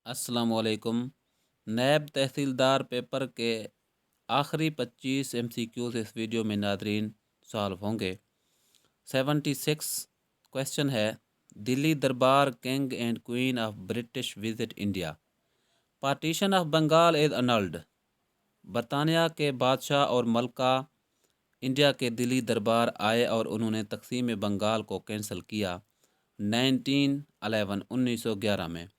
अस्सलाम वालेकुम। नैब तहसीलदार पेपर के आखिरी 25 MCQs इस वीडियो में नादरीन सॉल्व होंगे। 76 क्वेश्चन है, Delhi Darbar king and queen of British visit India. Partition of Bengal is annulled. बरतानिया के बादशाह और मलका इंडिया के दिल्ली दरबार आए और उन्होंने तकसीम बंगाल को कैंसिल किया 1911 में।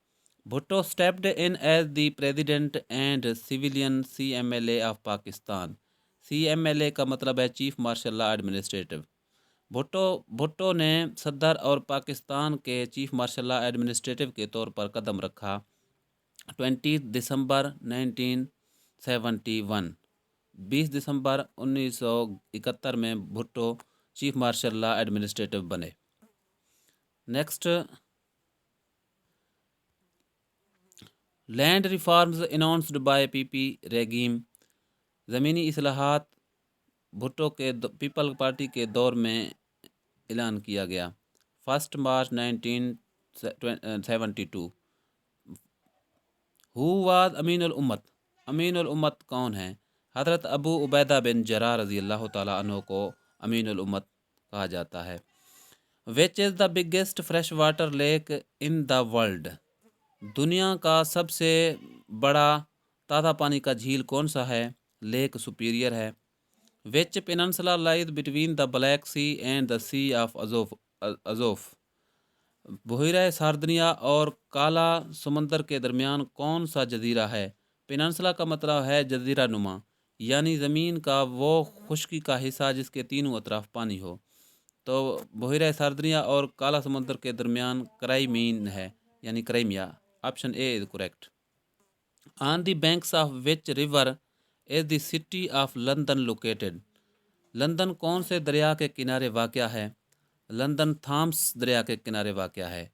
Bhutto stepped in as the president and civilian CMLA of Pakistan. CMLA का मतलब है chief martial law administrative. Bhutto Bhutto ने सदर और पाकिस्तान के चीफ मार्शल लॉ एडमिनिस्ट्रेटिव के तौर पर कदम रखा 20 दिसंबर 1971। 20 दिसंबर 1971 में Bhutto chief martial law administrative बने। Next, land reforms announced by PP regime. ज़मीनी इस्लाहात भुट्टो के पीपल पार्टी के दौर में ऐलान किया गया 1 मार्च 1972। हु वाज अमीनुल उम्मत। अमीनुल उम्मत कौन है? हज़रत अबू उबैदा बिन जराह रज़ी अल्लाह ताला अन्हु को अमीनुल उम्मत कहा जाता है। Which is the biggest fresh water lake in the world. दुनिया का सबसे बड़ा ताज़ा पानी का झील कौन सा है? लेक सुपीरियर है। Which peninsula lies between the Black Sea and the Sea of Azov. बहिरा सार्दिनिया और काला समंदर के दरमियान कौन सा जजीरा है? पेनंसुला का मतलब है जजीरा नुमा, यानी ज़मीन का वो खुश्की का हिस्सा जिसके तीनों अतराफ पानी हो। तो बहिरा सार्दिनिया और काला समंदर के दरमियान क्राइमीन है, यानी Crimea. Option A is correct. On the banks of which river is the city of London located. London कौन से दरिया के किनारे वाक़या है? लंदन थाम्स दरिया के किनारे वाक़या है।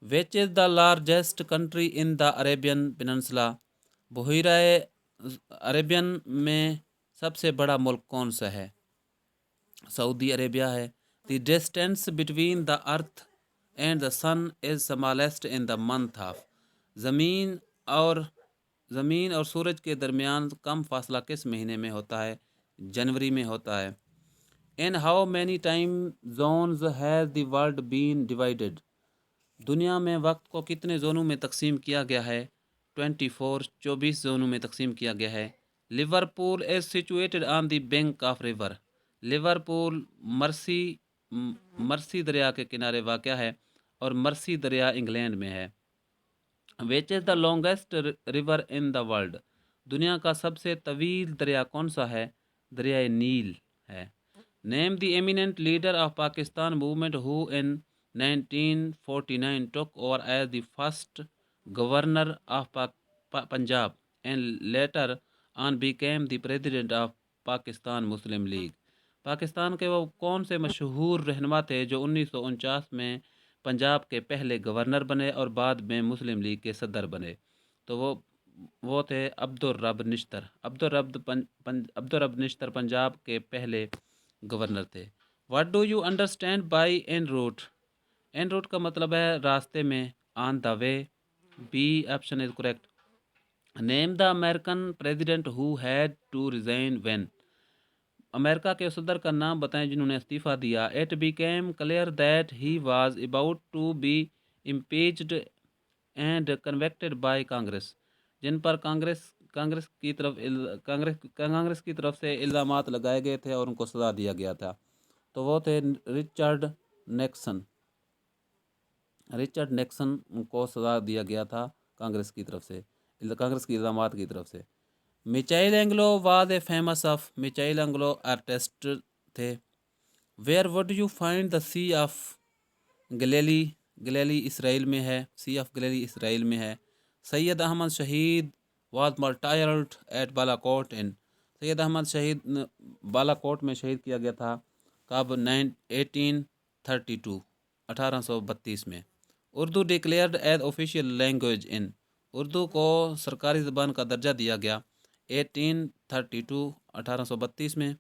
Which is the largest country in the Arabian peninsula. बहिरा अरेबियन में सबसे बड़ा मुल्क कौन सा है? सऊदी अरेबिया है। The distance between the earth and the sun is smallest in the month of. ज़मीन और ज़मीन और सूरज के दरमियान कम फासला किस महीने में होता है? जनवरी में होता है। In how many time zones has the world been divided. दुनिया में वक्त को कितने जोनों में तकसीम किया गया है? 24 जोनों में तकसीम किया गया है। Liverpool is situated on the bank of river. Liverpool mercy दरिया के किनारे वाक़या है और मर्सी दरिया इंग्लैंड में है। Which is the longest river in the world. दुनिया का सबसे तवील दरिया कौन सा है? दरिया नील है। Name the eminent leader of Pakistan movement who in 1949 took over as the first governor of Punjab and later on became the president of Pakistan Muslim League। Pakistan के वो कौन से मशहूर रहनुमा थे जो 1949 में पंजाब के पहले गवर्नर बने और बाद में मुस्लिम लीग के सदर बने? तो वो थे अब्दुल रब निश्तर। अब्दुल रब निश्तर पंजाब के पहले गवर्नर थे। What do you understand by en route. En route का मतलब है रास्ते में, on the way. B option is correct. Name the American president who had to resign when. America के सदर का नाम बताएं जिन्होंने इस्तीफ़ा दिया। It became clear that he was about to be impeached and convicted by Congress. जिन पर कांग्रेस की तरफ से इल्ज़ामात लगाए गए थे और उनको सज़ा दिया गया था। तो वो थे रिचर्ड निक्सन। रिचर्ड निक्सन को सज़ा दिया गया था कांग्रेस की तरफ से, कांग्रेस की इल्ज़ामात की तरफ से। Michelangelo was a famous of. Michelangelo artist थे। Where would you find the Sea of Galilee. Galilee Israel में है। सी ऑफ गलीली इसराइल में है। सैयद अहमद शहीद वाज मार्टायर्ड एट बालाकोट इन। सैयद अहमद शहीद बालाकोट में शहीद किया गया था कब? 1832 में। Urdu declared as official language in. Urdu को सरकारी ज़बान का दर्जा दिया गया 1832 में।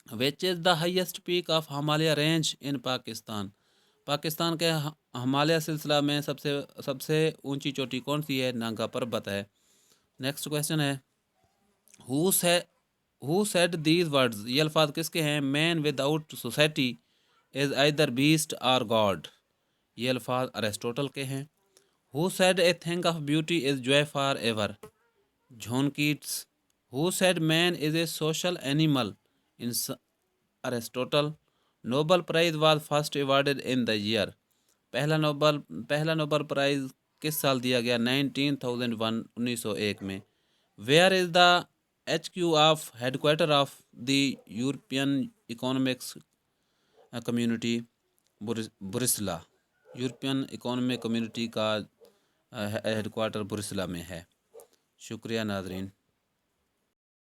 Which is the highest peak of Himalaya range in Pakistan. Pakistan کے ہمالیہ سلسلہ میں سب سے اونچی چوٹی کون سی ہے؟ ناگا پربت ہے۔ نیکسٹ کویشچن ہے ہو سیڈ دیز ورڈز، یہ الفاظ کس کے ہیں؟ Man without society is either beast or god, یہ الفاظ ارسطوٹل کے ہیں۔ He said a thing of beauty is joy forever, John Keats. He said man is a social animal, Aristotle. Nobel Prize was first awarded in the year, پہلا Nobel Prize کس سال دیا گیا؟ 1901 میں۔ Where is the H Q of headquarter of the European economics community? Brussels, European economic community کا head quarter برسلا میں ہے۔ شکریہ ناظرین۔